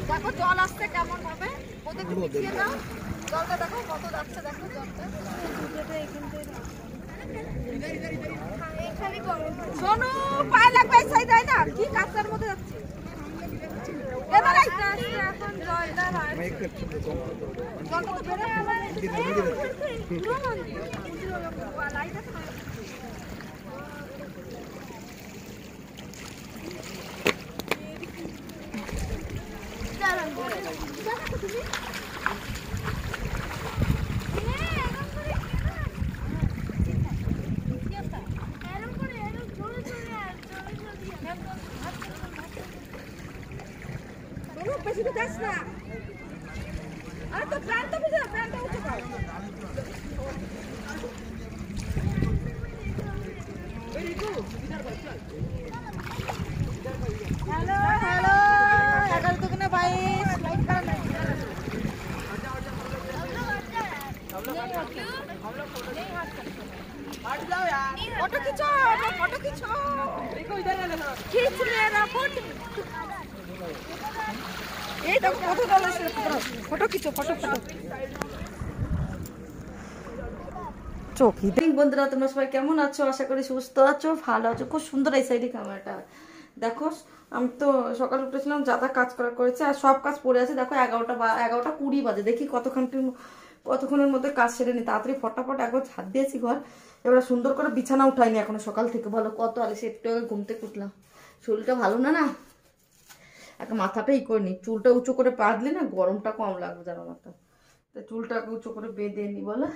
দেখো জল আসছে কেমন ভাবে, ওদেরকে পিছিয়ে দাও। জলটা দেখো কত যাচ্ছে, দেখো জলটা। সোনু পায়ে লাগবে, সাইড হয় না কি কাঁচার মধ্যে যাচ্ছে। এবার আইতে আসছে এখন জলটা হয়। জলটা তো বেড়ে আবার লাইট আছে না। বেশি তো যাস না, আরে তো প্রাণটা বুঝে না, প্রাণটা উঠে পাও। হ্যালো হ্যালো 11 দুগুণে 22 লাইট করা নাই। फोटो खींचो, फोटो खींचो, देखो इधर खींच मेरा फोटो। এই দেখো কত জল আসছে, ফটো খিচো, ফটো ফটো চোখি। বন্ধুরা তোমরা সবাই কেমন আছো? আশা করি সুস্থ আছো, ভালো আছো। খুব সুন্দর এই সাইডে ক্যামেরাটা দেখো। আমি তো সকালে উঠেছিলাম, যা যা কাজ করেছে আর সব কাজ পড়ে আছে। দেখো 11:20 বাজে। দেখি কতক্ষণের মধ্যে কাজ সেরে নি তাড়াতাড়ি ফটাফট। একবার ছাদ দিয়েছি ঘর, এবার সুন্দর করে বিছানা উঠাইনি এখনো সকাল থেকে। বলো কত আলিসে, একটু আগে ঘুম থেকে উঠলাম। শরীরটা ভালো না, না একটা মাথাটা ই করে নি। চুলটা উঁচু করে বাঁধলে না গরমটা কম লাগবে জানো মাথা, তো চুলটাকে উঁচু করে বেঁধে নি। বলো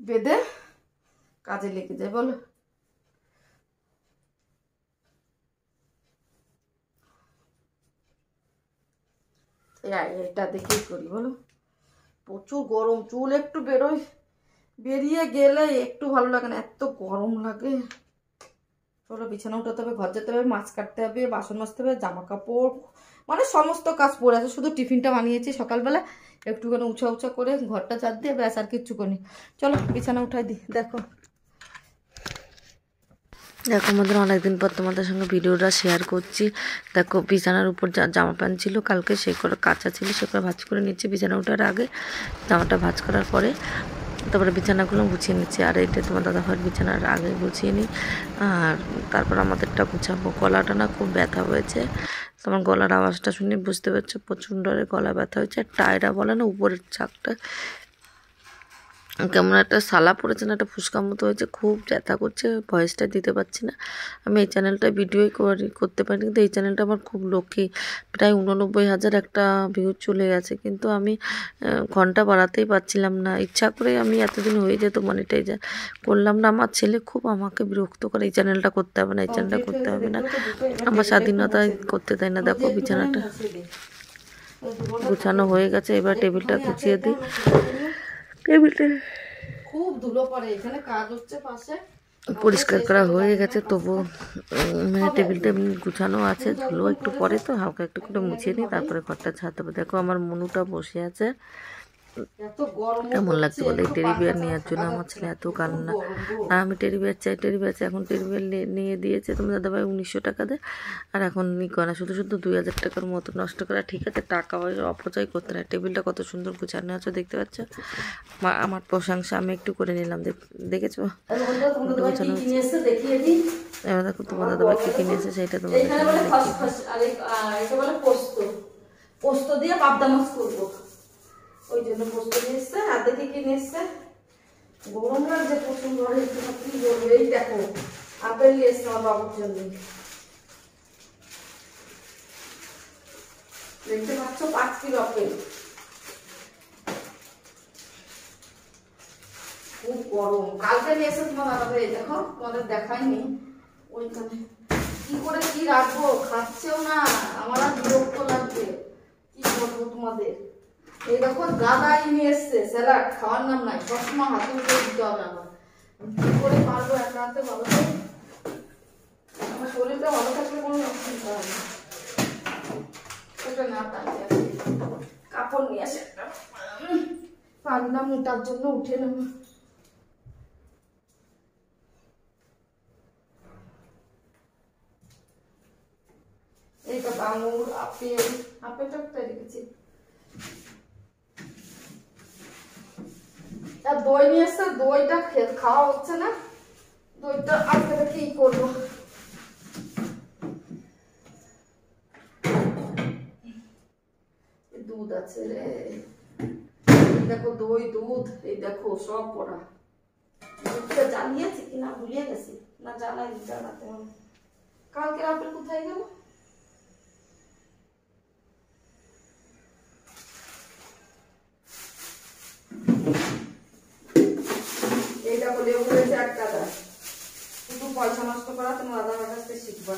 বেঁধে কাজে লেগে যায়। বলো এটা দেখেই করি। বলো প্রচুর গরম, চুল একটু বেরিয়ে গেলে একটু ভালো লাগে না, এত গরম লাগে। চলো বিছানা উঠাতে হবে, ঘর যেতে হবে, মাছ কাটতে হবে, বাসন মাজতে হবে, জামা কাপড়, মানে সমস্ত কাজ পড়ে আছে। শুধু টিফিনটা বানিয়েছি সকালবেলা, একটুখানি উঁচা করে ঘরটা চার দিয়ে ব্যাস, আর কিচ্ছু করিনি। চলো বিছানা উঠাই দিই। দেখো আমাদের অনেকদিন পর তোমাদের সঙ্গে ভিডিওটা শেয়ার করছি। দেখো বিছানার উপর জামা প্যান্ট ছিল কালকে, সেগুলো কাঁচা ছিল, সেগুলো ভাঁজ করে নিচ্ছি। বিছানা ওঠার আগে জামাটা ভাঁজ করার পরে তারপরে বিছানাগুলো গুছিয়ে নিচ্ছি। আর এইটা তোমার দাদাভাইয়ের বিছানার আগে গুছিয়ে নিই, আর তারপর আমাদেরটা গুছাবো। গলাটা না খুব ব্যথা হয়েছে, তোমার গলার আওয়াজটা শুনে বুঝতে পারছো প্রচণ্ড গলা ব্যথা হয়েছে। আর টায়রা বলে না উপরের চাকটা কেমন একটা সালা পড়েছে না, একটা ফুসকা মতো হয়েছে, খুব ব্যথা করছে। ভয়েসটা দিতে পারছি না। আমি এই চ্যানেলটা ভিডিওই করতে পারি, কিন্তু এই চ্যানেলটা আমার খুব লক্ষ্মী, প্রায় 89,000 একটা ভিউ চলে গেছে, কিন্তু আমি ঘন্টা বাড়াতেই পারছিলাম না। ইচ্ছা করে আমি এতদিন হয়ে যেত মনিটাইজ করলাম না। আমার ছেলে খুব আমাকে বিরক্ত করে, এই চ্যানেলটা করতে হবে না, এই চ্যানেলটা করতে হবে না, আমার স্বাধীনতায় করতে দেয় না। দেখো বিছানাটা গুছানো হয়ে গেছে, এবার টেবিলটা গুছিয়ে দিই। টেবিলটা খুব ধুলো পড়ে, এখানে কাজ হচ্ছে পাশে, পরিষ্কার করা হয়ে গেছে, তবু মানে টেবিলটা গুছানো আছে, ধুলো একটু পরে তো হালকা একটু করে মুছিয়ে নিই, তারপরে ঘরটা ছাড়তে হবে। দেখো আমার মনুটা বসে আছে, কেমন লাগছে বলে এই টেডি বিয়ার নেওয়ার জন্য। আমার ছেলে এত কান্না, আমি টেডি বিয়ার চাই, টেডি বিয়ার চাই। এখন টেডি বিয়ার নিয়ে দিয়েছে তোমার দাদাভাই 1900 টাকা দেয়, আর এখন ই করে না, শুধু 2000 টাকার মতো নষ্ট করা ঠিক আছে, টাকা অপচয় করতে না। টেবিলটা কত সুন্দর গুছানো আছে দেখতে পাচ্ছ, আমার প্রশংসা আমি একটু করে নিলাম। দেখেছো গুছানো হচ্ছে। এবার দেখো তোমার দাদাভাই কি কিনেছে সেটা তোমাদের পোস্ত দিয়ে পাবদা মাছ করবো, ওই জন্য পোস্ত নিয়ে এসছে। আর দেখি কি নিয়ে এসছে, গরম লাগছে প্রচুর ঘরে, কি বলবো। এই দেখো আপেল নিয়ে এসছে আমার বাবুর জন্য, দেখতে পাচ্ছ 5 কিলো আপেল। খুব গরম, কালকে নিয়ে এসে তোমার দাদাভাই, দেখো তোমাদের দেখাইনি, ওইখানে কি করে কি রাখবো, খাচ্ছেও না, আমার আর বিরক্ত লাগবে, কি করবো তোমাদের। এই দেখো গাদাই নিয়ে এসছে, স্যালাড খাওয়ার নাম নাই, সবসময় হাতে উঠে দিতে হবে আমার, কি করে পারবো একা হাতে ভালো করে। আমার শরীরটা ভালো থাকলে কোনো অসুবিধা হবে না। কাপড় নিয়ে আসে পারি না মোটার জন্য উঠে নেব। এইটা আঙুর আপেলটা কোথায় রেখেছি, আর দই নিয়ে এসছে, দইটা খাওয়া হচ্ছে না, দইটা আজকে কি করবো। দুধ আছে রে, দেখো দই দুধ, এই দেখো সব পড়া। দুধটা জ্বালিয়েছি কিনা ভুলিয়ে গেছি, না জানাতে হবে। কালকে আপেল কোথায় গেল? এইটা বলেও বলেছে 1 টাকা, শুধু পয়সা নষ্ট করা তোমার দাদার কাছ থেকে শিখবা।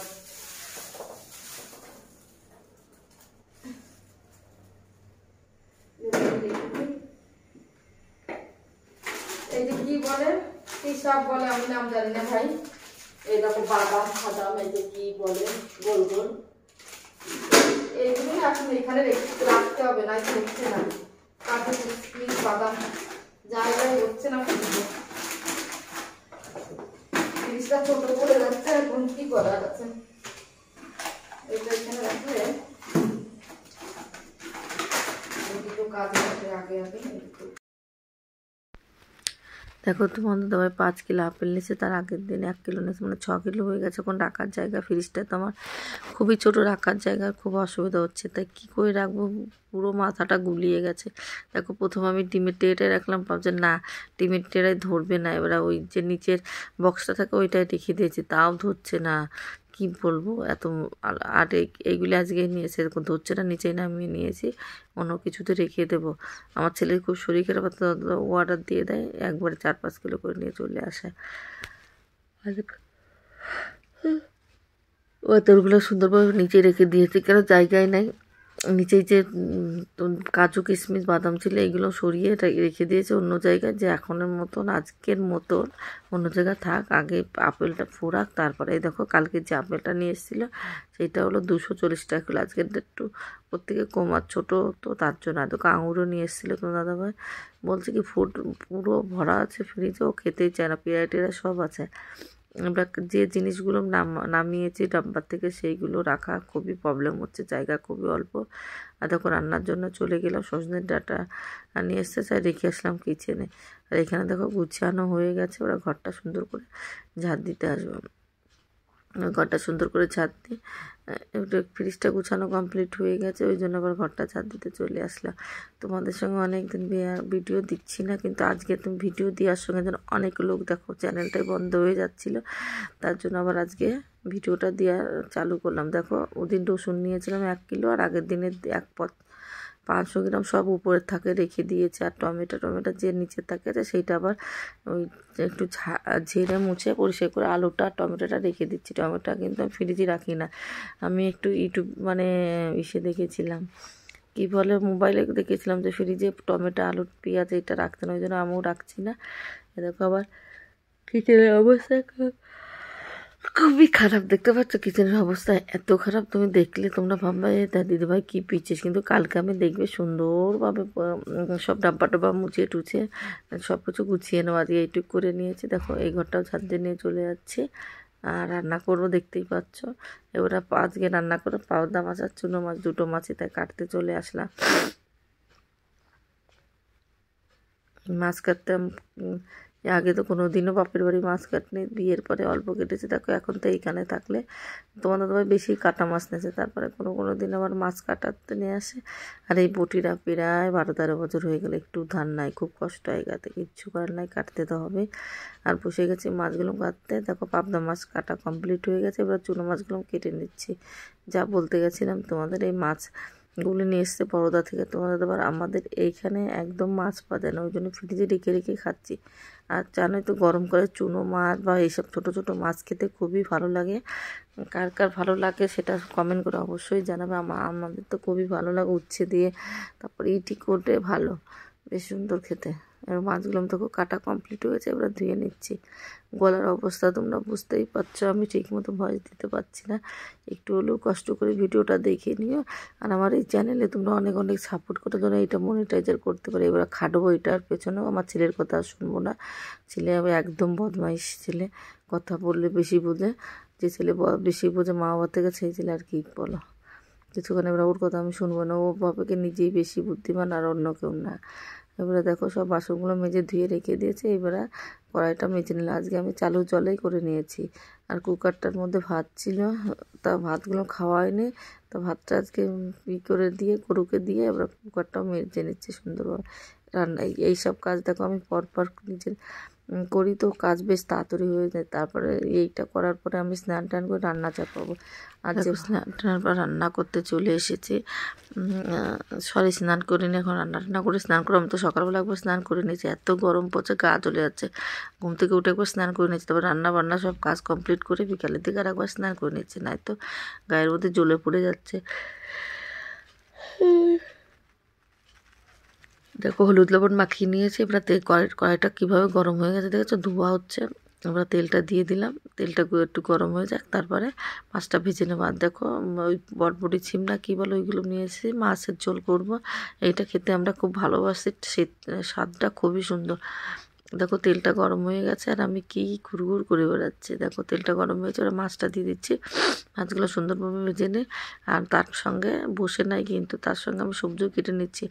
এই যে কি বলে, কি সব বলে আমি নাম জানি না ভাই। এই দেখো বাদাম ফাদাম, এই যে কি বলে গোল গোল, এইগুলো এখন এখানে রাখতে হবে, না হচ্ছে না কাজু কিশমিশ বাদাম জায়গায় হচ্ছে না। জিনিসটা ছোট করে যাচ্ছে, এখন কি করা যাচ্ছে। এটা এখানে রাখলে কাজ আগে আগে। দেখো তোমাদের দাবায় 5 কিলো আপেল নিয়েছে, তার আগের দিন 1 কিলো নিয়েছে, মানে 6 কিলো হয়ে গেছে। এখন রাখার জায়গা, ফ্রিজটা তো আমার খুবই ছোট, রাখার জায়গা খুব অসুবিধা হচ্ছে, তাই কী করে রাখবো, পুরো মাথাটা গুলিয়ে গেছে। দেখো প্রথমে আমি ডিমের ট্রেটাই রাখলাম, ভাবছি না ডিমের ট্রেটাই ধরবে না, এবার ওই যে নিচের বক্সটা থাকে ওইটাই রেখে দিয়েছি, তাও ধরছে না। কি বলবো এত, আর এইগুলি আজকে নিয়েছে, ধরছে না, নিচেই নামিয়ে নিয়েছি, অন্য কিছুতে রেখে দেবো। আমার ছেলের খুব শরীর খারাপ, অর্ডার দিয়ে দেয়, একবারে 4-5 কিলো করে নিয়ে চলে আসে। ওগুলো সুন্দরভাবে নিচে রেখে দিয়েছি, কেন জায়গায় নাই। নিচেই যে কাজু কিশমিশ বাদাম ছিল এইগুলো সরিয়ে রেখে দিয়েছে অন্য জায়গায়, যে এখনের মতন আজকের মতন অন্য জায়গায় থাক, আগে আপেলটা ফোরাক তারপরে। এই দেখো কালকে যে আপেলটা নিয়ে এসেছিলো সেইটা হলো 240 টাকা কিলো, আজকের একটু প্রত্যেকে কম, আর ছোটো তো তার জন্য। দেখো আঙুরও নিয়ে এসেছিলো তোমার দাদাভাই, বলছে কি পুরো ভরা আছে ফ্রিজে, ও খেতেই চায় না, পেঁয়াজ টেরা সব আছে। আমরা যে জিনিসগুলো নামিয়েছি ডাব্বার থেকে সেইগুলো রাখা খুবই প্রবলেম হচ্ছে, জায়গা খুবই অল্প। আর দেখো রান্নার জন্য চলে গেলাম, সজনের ডাঁটা নিয়ে এসছে, চাই রেখে আসলাম কিচেনে। আর এখানে দেখো গুছানো হয়ে গেছে, ওরা ঘরটা সুন্দর করে ঝাড় দিতে আসবে, ঘরটা সুন্দর করে ঝাড় দিই। ফ্রিজটা গুছানো কমপ্লিট হয়ে গেছে, ওই জন্য আবার ঘরটা ঝাড় দিতে চলে আসলাম। তোমাদের সঙ্গে অনেকদিন ভিডিও দিচ্ছি না, কিন্তু আজকে তুমি ভিডিও দেওয়ার সঙ্গে যেন অনেক লোক দেখো চ্যানেলটাই বন্ধ হয়ে যাচ্ছিল, তার জন্য আবার আজকে ভিডিওটা দেওয়া চালু করলাম। দেখো ওদিন রসুন নিয়েছিলাম 1 কিলো, আর আগের দিনের 500 গ্রাম সব উপরে থাকে রেখে দিয়েছে। আর টমেটো যে নিচে থাকে সেইটা আবার ওই একটু ঝেড়ে মুছে পরিষ্কার করে আলুটা টমেটোটা রেখে দিচ্ছি। টমেটোটা কিন্তু আমি ফ্রিজে রাখি না, আমি একটু ইউটিউব মানে দেখেছিলাম, কি বলে মোবাইলে দেখেছিলাম যে ফ্রিজে টমেটো আলু পেঁয়াজ এটা রাখতে না, ওই জন্য আমিও রাখছি না। দেখো আবার কিচেনের অবস্থা খুবই খারাপ, দেখতে পাচ্ছ কিচেনের অবস্থা এত খারাপ, তুমি দেখলে তোমরা ভাববে তা দিদিভাই কী পিছিস, কিন্তু কালকে আমি দেখবে সুন্দরভাবে সব ডাব্বা টাব্বা মুছিয়ে টুছিয়ে সব কিছু গুছিয়ে নেওয়া দিয়ে এইটুক করে নিয়েছি। দেখো এই ঘরটাও ছাদ দিয়ে নিয়ে চলে যাচ্ছি, আর রান্না করবো দেখতেই পাচ্ছ। এবার আজকে রান্না করে পাওদা মাছ আর চুনো মাছ, দুটো মাছই তাই কাটতে চলে আসলাম। মাছ কাটতে আগে তো কোনো দিনও বাপের বাড়ি মাছ কাটনি, বিয়ের পরে অল্প কেটেছে। দেখো এখন তো এইখানে থাকলে তোমাদের দাদাভাই বেশি কাটা মাছ নিয়েছে, তারপরে কোনো দিন আবার মাছ কাটাতে নিয়ে আসে। আর এই বটিরা প্রায় 12-13 বছর হয়ে গেলে একটু ধান নাই, খুব কষ্ট হয় গাতে, কিচ্ছু করার নাই, কাটতে তো হবে। আর বসে গেছি মাছগুলো কাটতে। দেখো পাবদা মাছ কাটা কমপ্লিট হয়ে গেছে, এবার চুনো মাছগুলো কেটে নিচ্ছি। যা বলতে গেছিলাম তোমাদের, এই মাছগুলো নিয়ে এসছে বড়দা থেকে তোমাদের দাদাবার, আমাদের এইখানে একদম মাছ পাওয়া যায় না, ওই জন্য ফ্রিজে রেখে খাচ্ছি। আর জানোই তো গরম করে চুনো মাছ বা এইসব ছোটো ছোটো মাছ খেতে খুবই ভালো লাগে। কার কার ভালো লাগে সেটা কমেন্ট করে অবশ্যই জানাবে। আমাদের তো খুবই ভালো লাগে, উচ্ছে দিয়ে তারপর ইটি করে ভালো, বেশ সুন্দর খেতে। এবার মাছগুলো দেখো কাটা কমপ্লিট হয়েছে, এবার ধুয়ে নিচ্ছি। গলার অবস্থা তোমরা বুঝতেই পারছো, আমি ঠিকমতো ভয়েস দিতে পারছি না, একটু হলেও কষ্ট করে ভিডিওটা দেখে নিও। আর আমার এই চ্যানেলে তোমরা অনেক অনেক সাপোর্ট করো, যেন এটা মনিটাইজার করতে পারে। এবার খাটবো এটার পেছনেও, আমার ছেলের কথা শুনবো না। ছেলে আবার একদম বদমাইশ ছেলে, কথা বললে বেশি বোঝে। যে ছেলে বেশি বোঝে মা বাবা থেকে, সেই ছেলে আর কি বলো কিছুক্ষণ। এবার ওর কথা আমি শুনবো না, ও বাবাকে নিজেই বেশি বুদ্ধিমান আর অন্য কেউ না। এবারে দেখো সব বাসনগুলো মেজে ধুয়ে রেখে দিয়েছে, এবারে কড়াইটা মেজে নিলাম। আজকে আমি চালু জলেই করে নিয়েছি। আর কুকারটার মধ্যে ভাত ছিল, তা ভাতগুলো খাওয়া হয়নি, তা ভাতটা আজকে করে দিয়ে গরুকে দিয়ে এবার কুকারটাও মেজে নিচ্ছি সুন্দরভাবে। রান্না এইসব কাজ দেখো আমি পরপর নিজের করি, তো কাজ বেশ তাড়াতাড়ি হয়ে যায়। তারপরে এইটা করার পরে আমি স্নান টান করে রান্না চাপাবো। আর যে স্নান টান পর রান্না করতে চলে এসেছি, স্নান করিনি, এখন রান্না করে স্নান করে। আমি তো সকালবেলা একবার স্নান করে নিয়েছি, এত গরম পড়ছে গা জ্বলে যাচ্ছে। ঘুম থেকে উঠে একবার স্নান করে নিয়েছি, তারপর রান্না বান্না সব কাজ কমপ্লিট করে বিকালের দিকে আর একবার স্নান করে নিচ্ছি, নাই তো গায়ের মধ্যে জ্বলে পড়ে যাচ্ছে। দেখো হলুদ লবণ মাখিয়ে নিয়েছি, এবার কড়াইটা কীভাবে গরম হয়ে গেছে দেখেছো, ধোয়া হচ্ছে। এবার তেলটা দিয়ে দিলাম, তেলটা একটু গরম হয়ে যাক, তারপরে মাছটা ভেজে নেবো। আর দেখো ওই বটবটি ছিম না কী বলো, ওইগুলো নিয়েছি, মাছের ঝোল করব। এইটা খেতে আমরা খুব ভালোবাসি, স্বাদটা খুবই সুন্দর। দেখো তেলটা গরম হয়ে গেছে, আর আমি কি ঘুরঘুর করে বেড়াচ্ছি। দেখো তেলটা গরম হয়েছে, ওরা মাছটা দিয়ে দিচ্ছি। মাছগুলো সুন্দরভাবে ভেজে নিই, আর তার সঙ্গে বসে নাই কিন্তু, তার সঙ্গে আমি সবজিও কেটে নিচ্ছি।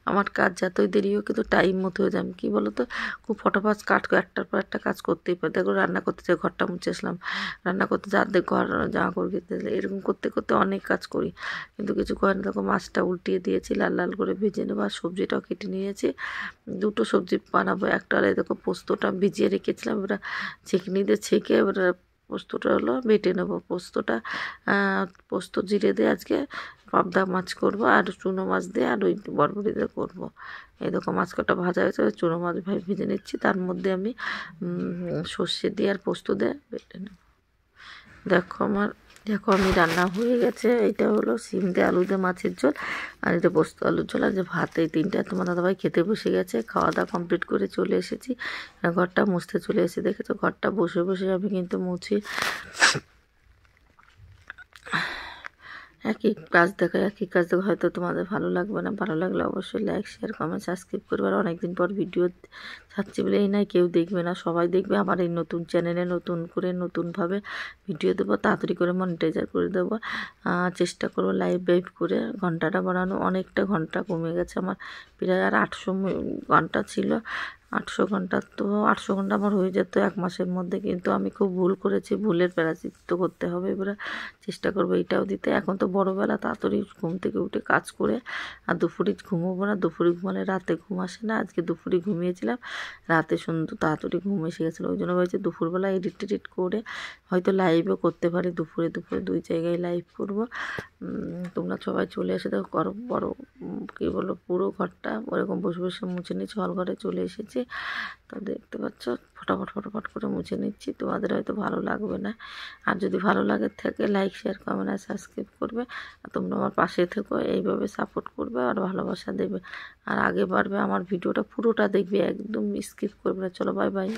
আমার কাজ যতই দেরি হোক কিন্তু টাইম মতো হয়ে যায়। আমি কী বলো তো, খুব ফটাফট একটার পর একটা কাজ করতেই পারি। দেখো রান্না করতে চাই, ঘরটা মুছে আসলাম, রান্না করতে ঘর জামা কাপড় কেটে, এরকম করতে করতে অনেক কাজ করি, কিন্তু কিছু করে না। দেখো মাছটা উল্টিয়ে দিয়েছি, লাল লাল করে ভেজে নেবো। আর সবজিটাও কেটে নিয়েছি, দুটো সবজি বানাবো। একটা দেখো পোস্তটা ভিজিয়ে রেখেছিলাম, এবার ছেঁকনি দিয়ে ছেঁকে এবার পোস্তটা হলো বেটে নেবো। পোস্ত জিরে দিয়ে আজকে পাবদা মাছ করব, আর চুনো মাছ দিয়ে আর ওই বরবটি দিয়ে করবো। এই দেখো মাছ কটা ভাজা হয়েছে, চুনো মাছ ভেজে নিচ্ছি, তার মধ্যে আমি সর্ষে দিয়ে আর পোস্ত দিয়ে বেটে নেব। দেখো আমি রান্না হয়ে গেছে। এটা হলো সিম দিয়ে আলু দিয়ে মাছের ঝোল, আর এটা পোস্ত আলুর ঝোল, আর যে ভাত। এই তিনটা তোমার দাদাভাই খেতে বসে গেছে, খাওয়া দাওয়া কমপ্লিট করে চলে এসেছি। ঘরটা মুছতে চলে এসেছি, দেখেছো ঘরটা বসে বসে আমি কিন্তু মুছি। একই কাজ হয়তো তোমাদের ভালো লাগবে না, ভালো লাগলে অবশ্যই লাইক শেয়ার কমেন্ট সাবস্ক্রাইব করবে। আর অনেকদিন পর ভিডিও ছাড়ছি বলে এই নয় কেউ দেখবে না, সবাই দেখবে। আমার এই নতুন চ্যানেলে নতুন করে নতুনভাবে ভিডিও দেবো, তাড়াতাড়ি করে মনিটাইজার করে দেবো। চেষ্টা করবো লাইভ করে ঘন্টাটা বাড়ানো। অনেকটা ঘন্টা কমে গেছে আমার, প্রায় আর 800 ঘন্টা ছিল। 800 ঘন্টা, তো 800 ঘন্টা আমার হয়ে যেত এক মাসের মধ্যে, কিন্তু আমি খুব ভুল করেছি, ভুলের প্রায়শ্চিত্ত করতে হবে। এবারে চেষ্টা করবো এটাও দিতে। এখন তো বড়োবেলা, তাড়াতাড়ি ঘুম থেকে উঠে কাজ করে, আর দুপুরে ঘুমোবো না। দুপুরে ঘুমালে রাতে ঘুম আসে না। আজকে দুপুরে ঘুমিয়েছিলাম, রাতে সুন্দর তাড়াতাড়ি ঘুম এসে গেছিলো। ওই জন্য ভাবছি দুপুরবেলা এডিট করে হয়তো লাইভও করতে পারি। দুপুরে দুই জায়গায় লাইভ করবো। তোমরা সবাই চলে এসে দেখো বড় কী বলো, পুরো ঘরটা ওরকম বসে বসে মুছে নিচ্ছি। হল ঘরে চলে এসেছি, তো দেখতে পাচ্ছ ফটাফট করে মুছে নিচ্ছি। তোমাদের হয়তো ভালো লাগবে না, আর যদি ভালো লাগে থাকে লাইক শেয়ার কমেন্ট আর সাবস্ক্রাইব করবে। আর তোমরা আমার পাশে থেকো, এইভাবে সাপোর্ট করবে আর ভালোবাসা দেবে, আর আগে বাড়বে। আমার ভিডিওটা পুরোটা দেখবে, একদম স্কিপ করবে না। চলো বাই বাই।